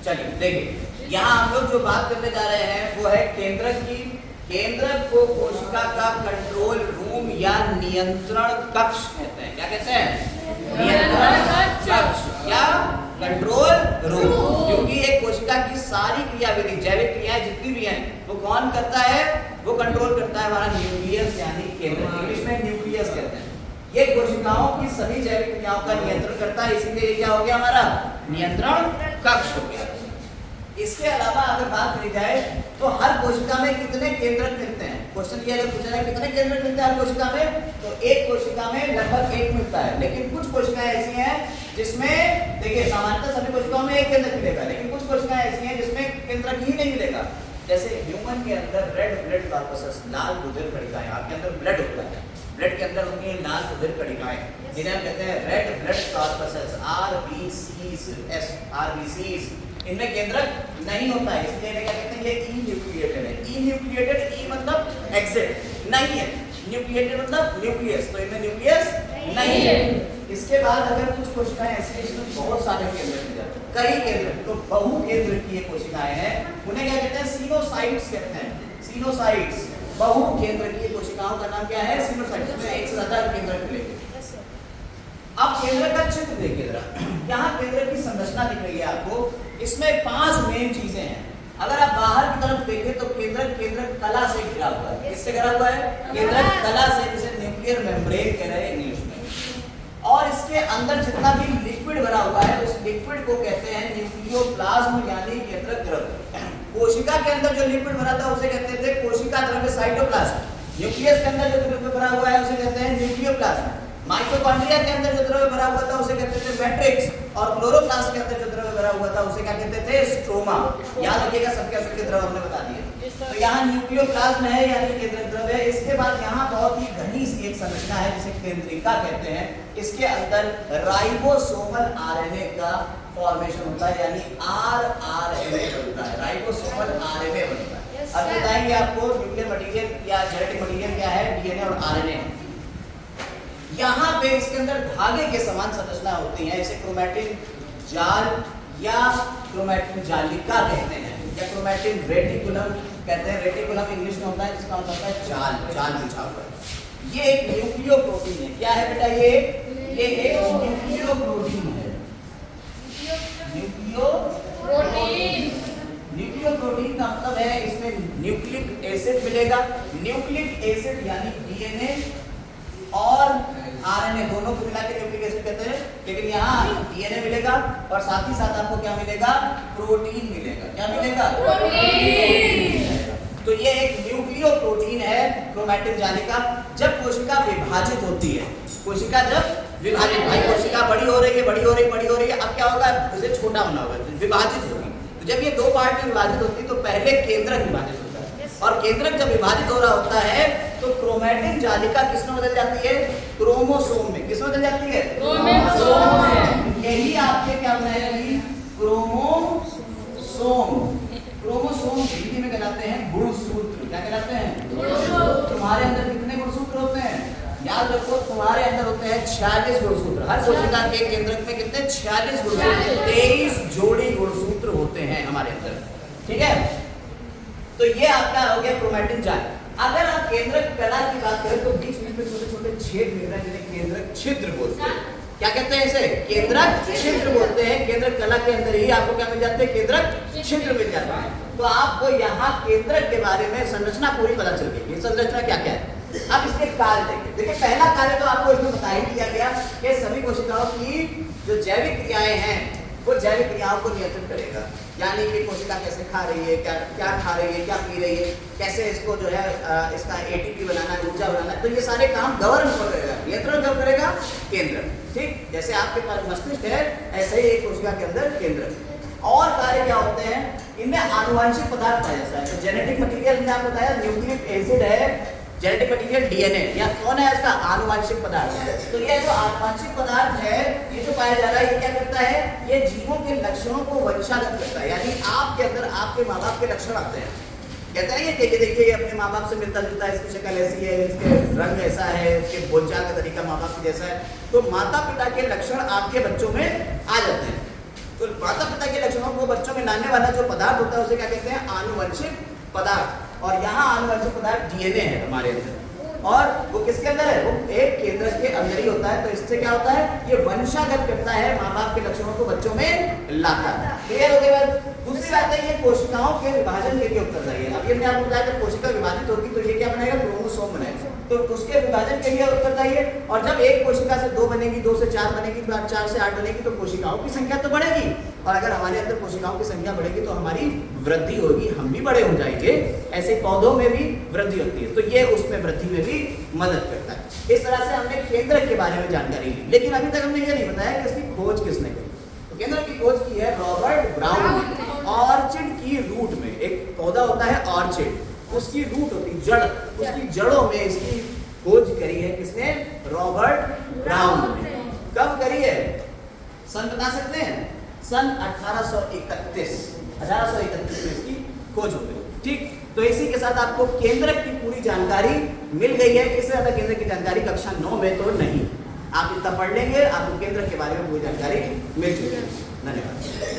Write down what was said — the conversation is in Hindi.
चलिए देखिए, यहाँ हम लोग जो बात करने जा रहे हैं वो है केंद्रक की। केंद्रक को कोशिका का कंट्रोल रूम या नियंत्रण कक्ष कहते हैं। क्या कहते हैं? नियंत्रण कक्ष या कंट्रोल रूम। क्योंकि एक कोशिका की सारी क्रियाविधि, जैविक क्रियाएं जितनी भी हैं, वो कौन करता है? वो कंट्रोल करता है हमारा न्यूक्लियस यानी केंद्र। इंग्लिश में न्यूक्लियस कहते हैं। ये कोशिकाओं की सभी जैविक क्रियाओं का नियंत्रण करता है, इसीलिए ये क्या हो गया हमारा? नियंत्रण कक्ष हो गया। इसके अलावा अगर बात करी जाए तो हर कोशिका में कितने केंद्रक मिलते हैं? क्वेश्चन ये अगर पूछा जाए कितने केंद्रक मिलते हैं हर कोशिका में, तो एक कोशिका में लगभग एक मिलता है। लेकिन कुछ कोशिकाएं ऐसी हैं जिसमें देखिए सामान्यतः सभी कोशिकाओं में एक केंद्रक मिलेगा, लेकिन कुछ कोशिकाएं ऐसी हैं जिसमें केंद्रक ही नहीं मिलेगा। जैसे ह्यूमन के अंदर रेड ब्लड कॉर्पसेस, लाल रुधिर कणिकाएं, आपके अंदर ब्लड होता है, ब्लड के अंदर होती हैं लाल रुधिर कणिकाएं, जिन्हें हम कहते हैं रेड ब्लड कॉर्पसेस, आरबीसीज। इनमें केंद्रक नहीं होता है, इसलिए क्या कहते हैं? ये इन्यूक्लिएटेड है। इन्यूक्लिएटेड, ई मतलब एग्जिट, नहीं है, न्यूक्लिएटेड मतलब न्यूक्लियस, तो इनमें न्यूक्लियस नहीं है। इसके बाद अगर कुछ कोशिकाएं ऐसी हैं जिसमें बहुत सारे केंद्र मिल जाते हैं, कई केंद्र, तो बहु केंद्र की ये कोशिकाएं हैं, उन्हें क्या कहते हैं? सिनोसाइट्स कहते हैं। सिनोसाइट्स, बहु केंद्र की कोशिकाओं का नाम क्या है? सिनोसाइट्स। में एक से ज्यादा केंद्र मिलेंगे। अब केंद्र का चित्र देखिए जरा, यहाँ केंद्र की संरचना दिख रही है आपको। इसमें 5 मेन चीजें हैं। अगर आप बाहर की तरफ देखें तो केंद्र कला से घिरा हुआ है। किससे घिरा हुआ है? केंद्र कला से, जिसे न्यूक्लियर मेम्ब्रेन कह रहे हैं इंग्लिश में। और इसके अंदर जितना भी लिक्विड भरा हुआ है, उस लिक्विड को कहते हैं न्यूक्लियोप्लाज्म यानी केंद्रक द्रव्य। कोशिका के अंदर जो लिक्विड भरा था उसे कहते थे कोशिका द्रव्य, साइटोप्लाज्म। न्यूक्लियस के अंदर जो द्रव्य भरा हुआ है उसे कहते हैं न्यूक्लियोप्लाज्म। माइटोकॉन्ड्रिया के अंदर जो द्रव्य भरा हुआ था उसे कहते थे मैट्रिक्स, और क्लोरोप्लास्ट के अंदर जो द्रव्य भरा हुआ था उसे क्या कहते थे? स्ट्रोमा। याद रखिएगा, सबके सबके द्रव्य हमने बता दिए। तो यहाँ न्यूक्लियोप्लाज्म है यानी केंद्रक द्रव्य। इसके बाद यहाँ बहुत ही घनी सी एक संरचना है जिसे केंद्रिका कहते हैं। इसके अंदर राइबोसोमल आरएनए का फॉर्मेशन होता है, यानी आरआरएनए बनता है। राइबोसोमल आरएनए बनता है। अब बताएंगे आपको न्यूक्लियर मटेरियल या जेनेटिक मटेरियल क्या है, डीएनए और आरएनए। यहाँ पे इसके अंदर धागे के समान संरचना होती है, इसे क्रोमैटिन जाल या क्रोमैटिन जालिका कहते हैं, या क्रोमैटिन रेटिकुलम कहते हैं। रेटिकुलम इंग्लिश में होता है, जिसका मतलब होता है जाल, जाल बिछा हुआ है। ये एक न्यूक्लियो प्रोटीन है। क्या है बेटा? ये एक न्यूक्लियो प्रोटीन है। न्यूक्लियो प्रोटीन का मतलब है इसमें न्यूक्लिक एसिड मिलेगा। न्यूक्लिक एसिड यानी डीएनए और आरएनए दोनों को मिला के न्यूक्लिक एसिड कहते हैं। लेकिन यहाँ डीएनए मिलेगा और साथ ही साथ आपको क्या मिलेगा? प्रोटीन मिलेगा। क्या मिलेगा? प्रोटीन। तो ये एक न्यूक्लियो प्रोटीन है, क्रोमैटिन जालिका। जब कोशिका विभाजित होती है, कोशिका जब विभाजित, भाई कोशिका बड़ी हो रही है, बड़ी हो रही है, बड़ी हो रही है, अब क्या होगा? उसे छोटा होना होगा, विभाजित होगी। तो जब ये 2 पार्ट में विभाजित होती है तो पहले केंद्रक विभाजित होता है, और केंद्रक जब विभाजित हो रहा होता है तो क्रोमैटिन जालिका किसमें बदल जाती है? क्रोमोसोम में। किसमें बदल जाती है? क्रोमोसोम में। यही आपके क्या बनाएगी? क्रोमोसोम। क्रोमोसोम हिंदी में कहलाते हैं गुणसूत्र। क्या कहलाते हैं? गुणसूत्र। तुम्हारे अंदर कितने गुणसूत्र होते हैं? याद रखो, तुम्हारे अंदर होते हैं 46 गुणसूत्र। हर कोशिका के केंद्रक में कितने? 46 गुणसूत्र, 23 जोड़ी गुणसूत्र होते हैं हमारे अंदर। ठीक है, तो ये आपका हो गया क्रोमैटिन जाल। अगर आप केंद्रक कला की बात करें तो बीच बीच में छोटे छोटे छेद मिल रहे हैं, जिन्हें केंद्रक छिद्र बोलते हैं। क्या कहते हैं इसे? केंद्रक छिद्र बोलते हैं। केंद्रक कला के अंदर ही आपको क्या मिल जाते हैं? केंद्रक छिद्र मिल जाते हैं। तो आपको यहाँ केंद्रक के बारे में संरचना पूरी पता चल गई। ये संरचना क्या क्या है? अब इसके कार्य देखें। देखिए, पहला कार्य तो आपको इसमें बता ही दिया गया कि सभी कोशिकाओं की जो जैविक क्रियाएं हैं वो जैविक क्रियाओं को नियंत्रित करेगा। यानी कि कोशिका कैसे खा रही है, क्या खा रही है, क्या पी रही है, कैसे इसको जो है इसका एटीपी बनाना है, ऊर्जा बनाना है, तो ये सारे काम गवर्न करेगा, नियंत्रण कब करेगा? केंद्र। ठीक, जैसे आपके पास मस्तिष्क है ऐसे ही एक कोशिका के अंदर केंद्र। और कार्य क्या होते हैं? इनमें आनुवंशिक पदार्थ पाया जाता है। तो जेनेटिक मटेरियल मैंने आपको बताया न्यूक्लिक एसिड है, जेनेटिक मटेरियल डीएनए, या कौन है इसका? आनुवंशिक पदार्थ। तो ये जो आनुवंशिक पदार्थ है, ये जो पाया जा रहा है, ये क्या करता है? ये जीवों के लक्षणों को वंशागत करता है। यानी आपके अंदर आपके माँ बाप के लक्षण आते हैं। कहते हैं ये देखिए ये अपने माँ बाप से मिलता जुलता है, इसकी शक्ल ऐसी है, इसके रंग ऐसा है, इसके बोलचाल का तरीका माँ बाप के जैसा है। तो माता पिता के लक्षण आपके बच्चों में आ जाते हैं। तो माता पिता के लक्षणों को बच्चों में लाने वाला जो पदार्थ होता है उसे क्या कहते हैं? आनुवंशिक पदार्थ। और यहाँ आनुवंशिक पदार्थ डीएनए है हमारे अंदर, और वो किसके अंदर है? वो एक केंद्र के अंदर ही होता है। तो इससे क्या होता है? ये वंशागत करता है, माँ बाप के लक्षणों को बच्चों में लाता है। क्लियर हो गई बात? दूसरी बात है, ये कोशिकाओं के विभाजन के लिए उत्तरदायी है। अब ये मैंने आपको बताया, जब कोशिका विभाजित होगी तो ये क्या बनाएगा? क्रोमोसोम बनाएगा, तो उसके विभाजन के लिए उत्तरदायी है। और जब एक कोशिका से 2 बनेगी, 2 से 4 बनेगी, 4 से 8 बनेगी, तो कोशिकाओं की संख्या तो बढ़ेगी। और अगर हमारे अंदर कोशिकाओं की संख्या बढ़ेगी तो हमारी वृद्धि होगी, हम भी बड़े हो जाएंगे। ऐसे पौधों में भी वृद्धि होती है, तो ये उसमें वृद्धि में भी मदद करता है। इस तरह से हमने केंद्रक के बारे में जानकारी ली, लेकिन अभी तक हमने ये नहीं बताया कि इसकी खोज किसने की। तो केंद्रक की खोज की है रॉबर्ट ब्राउन ने। ऑर्चिड की रूट में, एक पौधा होता है ऑर्चिड, उसकी रूट होती है जड़, उसकी जड़ों में इसकी खोज करी है किसने? रॉबर्ट ब्राउन ने। कब करी है? सन बता सकते हैं? सन 1831 में इसकी खोज हो गई। ठीक, तो इसी के साथ आपको केंद्रक की पूरी जानकारी मिल गई है। इससे ज्यादा केंद्रक की जानकारी कक्षा 9 में तो नहीं, आप इतना पढ़ लेंगे, आपको केंद्रक के बारे में पूरी जानकारी मिल चुकी है। धन्यवाद।